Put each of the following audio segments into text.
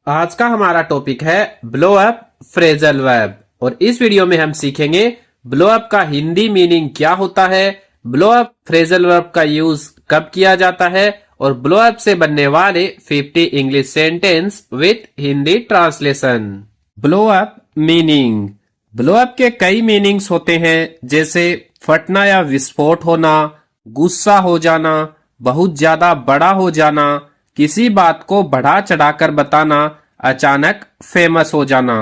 आज का हमारा टॉपिक है ब्लो अप फ्रेजल वर्ब और इस वीडियो में हम सीखेंगे ब्लो अप का हिंदी मीनिंग क्या होता है, ब्लो अप फ्रेजल वर्ब का यूज कब किया जाता है और ब्लो अप से बनने वाले 50 English sentence with Hindi translation. Blow up meaning. Blow up के कई मीनिंग्स होते हैं, जैसे फटना या विस्फोट होना, गुस्सा हो जाना, बहुत ज्यादा बड़ा हो जाना, किसी बात को बढ़ा चढ़ाकर बताना, अचानक फेमस हो जाना।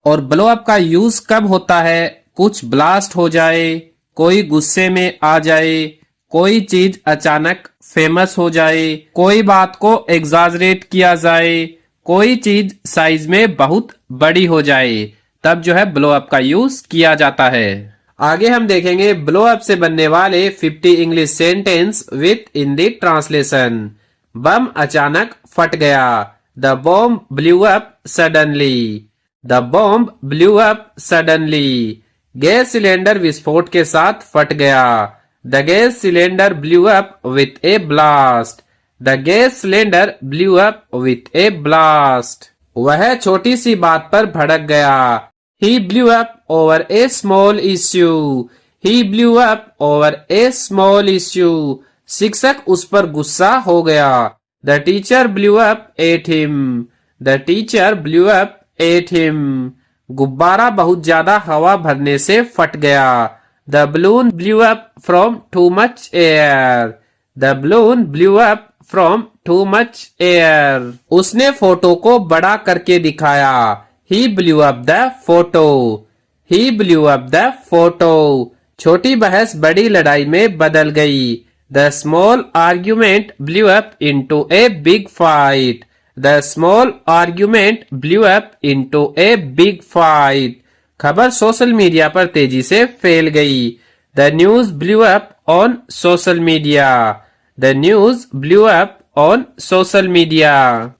और ब्लो अप का यूज कब होता है? कुछ ब्लास्ट हो जाए, कोई गुस्से में आ जाए, कोई चीज अचानक फेमस हो जाए, कोई बात को एग्जाजरेट किया जाए, कोई चीज साइज में बहुत बड़ी हो जाए, तब जो है ब्लो अप का यूज किया जाता है। आगे हम देखेंगे ब्लो अप से बनने वाले 50 English sentence with Hindi translation. बम अचानक फट गया। The bomb blew up suddenly. The bomb blew up suddenly. Gas cylinder विस्फोट के साथ फट गया। The gas cylinder blew up with a blast. The gas cylinder blew up with a blast. वह छोटी सी बात पर भड़क गया। He blew up over a small issue. He blew up over a small issue. शिक्षक उस पर गुस्सा हो गया। The teacher blew up at him. The teacher blew up at him. गुब्बारा बहुत ज्यादा हवा भरने से फट गया। The balloon blew up from too much air. The balloon blew up from too much air. उसने फोटो को बड़ा करके दिखाया। He blew up the photo. He blew up the photo. छोटी बहस बड़ी लड़ाई में बदल गई। The small argument blew up into a big fight. The small argument blew up into a big fight. खबर सोशल मीडिया पर तेजी से फैल गई। The news blew up on social media. The news blew up on social media.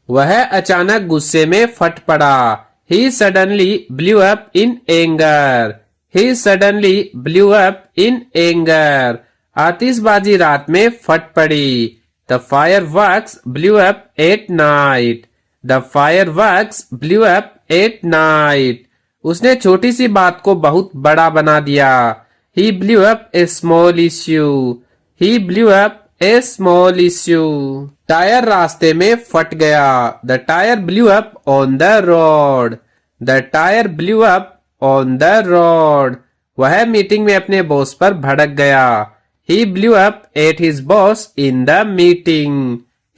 वह अचानक गुस्से में फट पड़ा। He suddenly blew up in anger. He suddenly blew up in anger. आतिशबाजी रात में फट पड़ी। The fireworks blew up at night. The fireworks blew up at night. उसने छोटी सी बात को बहुत बड़ा बना दिया। He blew up a small issue. He blew up a small issue. Tyre रास्ते में फट गया। The tire blew up on the road. The tire blew up on the road. वह मीटिंग में अपने बॉस पर भड़क गया। He blew up at his boss in the meeting.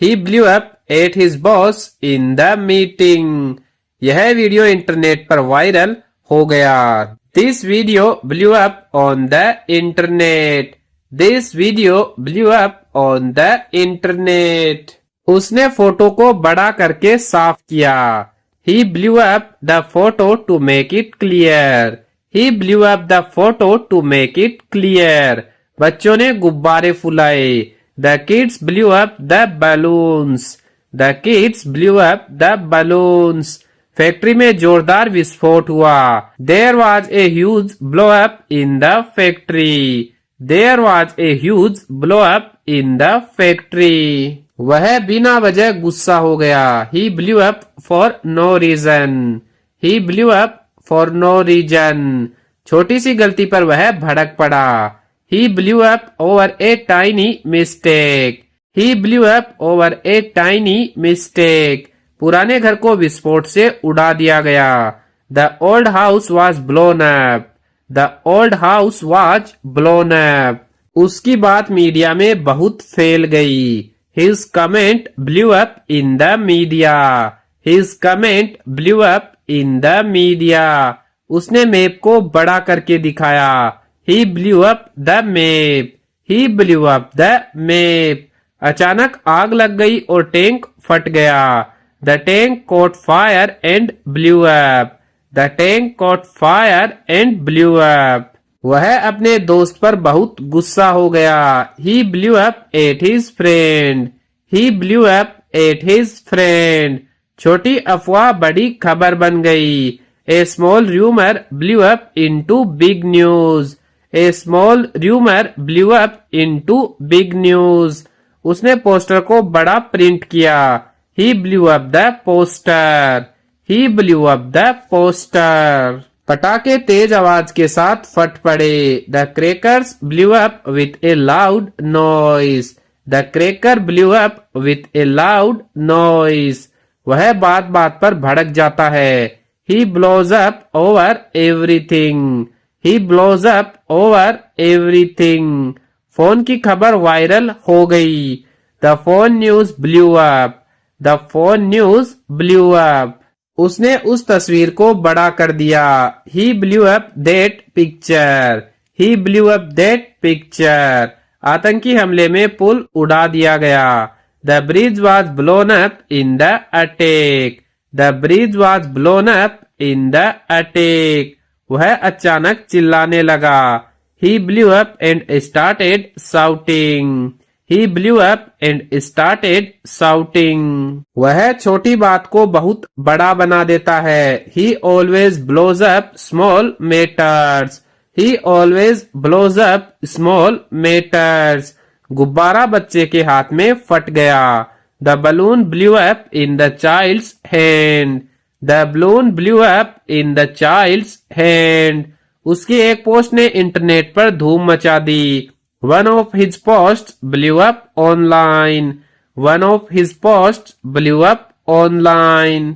He blew up at his boss in the meeting. यह video internet पर viral हो गया। This video blew up on the internet. This video blew up on the internet. उसने photo को बड़ा करके साफ किया। He blew up the photo to make it clear. He blew up the photo to make it clear. बच्चों ने गुब्बारे फुलाए। The kids blew up the balloons. The kids blew up the balloons. Factory में जोरदार विस्फोट हुआ। There was a huge blow up in the factory. There was a huge blow up in the factory. वह बिना वजह गुस्सा हो गया। He blew up for no reason. He blew up for no reason. छोटी सी गलती पर वह भड़क पड़ा। He blew up over a tiny mistake. He blew up over a tiny mistake. पुराने घर को विस्फोट से उड़ा दिया गया। The old house was blown up. The old house was blown up. उसकी बात मीडिया में बहुत फैल गई। His comment blew up in the media. His comment blew up in the media. उसने मैप को बड़ा करके दिखाया। He blew up the map. He blew up the map. अचानक आग लग गई और टैंक फट गया। The tank caught fire and blew up. The tank caught fire and blew up. वह अपने दोस्त पर बहुत गुस्सा हो गया। He blew up at his friend. He blew up at his friend. छोटी अफवाह बड़ी खबर बन गई। A small rumor blew up into big news. A small rumor blew up into big news. उसने पोस्टर को बड़ा प्रिंट किया। He blew up the poster. He blew up the poster. पटाखे तेज आवाज के साथ फट पड़े। The crackers blew up with a loud noise. The cracker blew up with a loud noise. वह बात बात पर भड़क जाता है। He blows up over everything. He blows up over everything. Phone की खबर वायरल हो गई। The phone news blew up. The phone news blew up. उसने उस तस्वीर को बड़ा कर दिया। He blew up that picture. He blew up that picture. आतंकी हमले में पुल उड़ा दिया गया। The bridge was blown up in the attack. The bridge was blown up in the attack. वह अचानक चिल्लाने लगा। He blew up and started shouting. He blew up and started shouting. वह छोटी बात को बहुत बड़ा बना देता है। He always blows up small matters. He always blows up small matters. गुब्बारा बच्चे के हाथ में फट गया। The balloon blew up in the child's hand. The balloon blew up in the child's hand. उसकी एक पोस्ट ने इंटरनेट पर धूम मचा दी। One of his posts blew up online. One of his posts blew up online.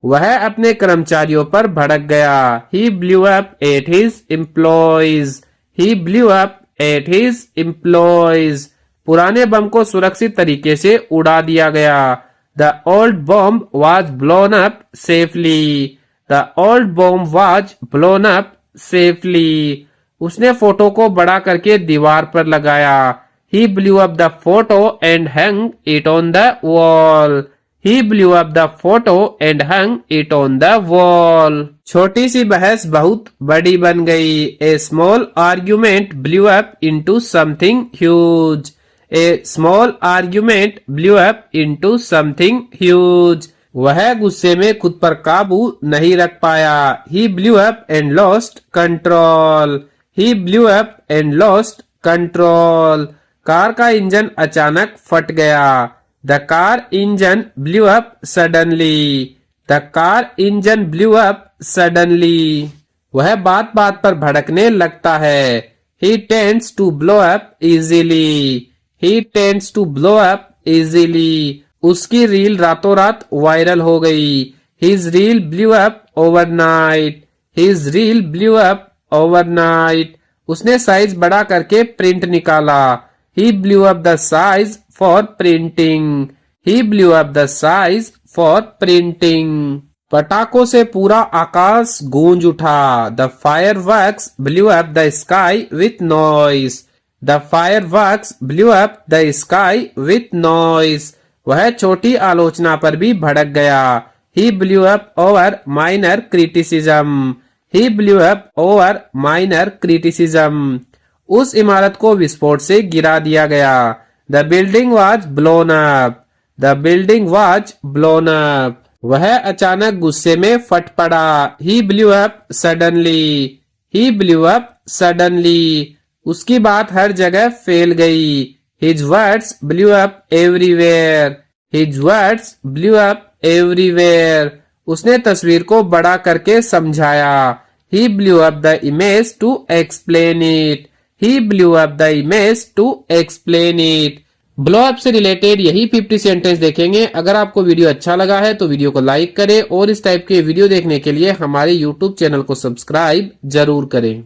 वह अपने कर्मचारियों पर भड़क गया। He blew up at his employees. He blew up at his employees. पुराने बम को सुरक्षित तरीके से उड़ा दिया गया। The old bomb was blown up safely. The old bomb was blown up safely. उसने फोटो को बड़ा करके दीवार पर लगाया। He blew up the photo and hung it on the wall. He blew up the photo and hung it on the wall. छोटी सी बहस बहुत बड़ी बन गई। A small argument blew up into something huge. A small argument blew up into something huge. वह गुस्से में खुद पर काबू नहीं रख पाया। He blew up and lost control. He blew up and lost control. Car का इंजन अचानक फट गया। The car engine blew up suddenly. The car engine blew up suddenly. वह बात बात पर भड़कने लगता है। He tends to blow up easily. He tends to blow up easily. उसकी रील रातों रात वायरल हो गई। His reel blew up overnight. His reel blew up overnight. उसने साइज बड़ा करके प्रिंट निकाला। He blew up the size for printing. He blew up the size for printing. पटाखों से पूरा आकाश गूंज उठा। The fireworks blew up the sky with noise. The fireworks blew up the sky with noise. वह छोटी आलोचना पर भी भड़क गया। He blew up over minor criticism. He blew up over minor criticism. उस इमारत को विस्फोट से गिरा दिया गया। The building was blown up. The building was blown up. वह अचानक गुस्से में फट पड़ा। He blew up suddenly. He blew up suddenly. उसकी बात हर जगह फैल गई। His words blew up everywhere. His words blew up everywhere. उसने तस्वीर को बड़ा करके समझाया। He blew up the image to explain it. He blew up the image to explain it. Blow up से रिलेटेड यही 50 सेंटेंस देखेंगे। अगर आपको वीडियो अच्छा लगा है तो वीडियो को लाइक करें और इस टाइप के वीडियो देखने के लिए हमारे YouTube चैनल को सब्सक्राइब जरूर करें।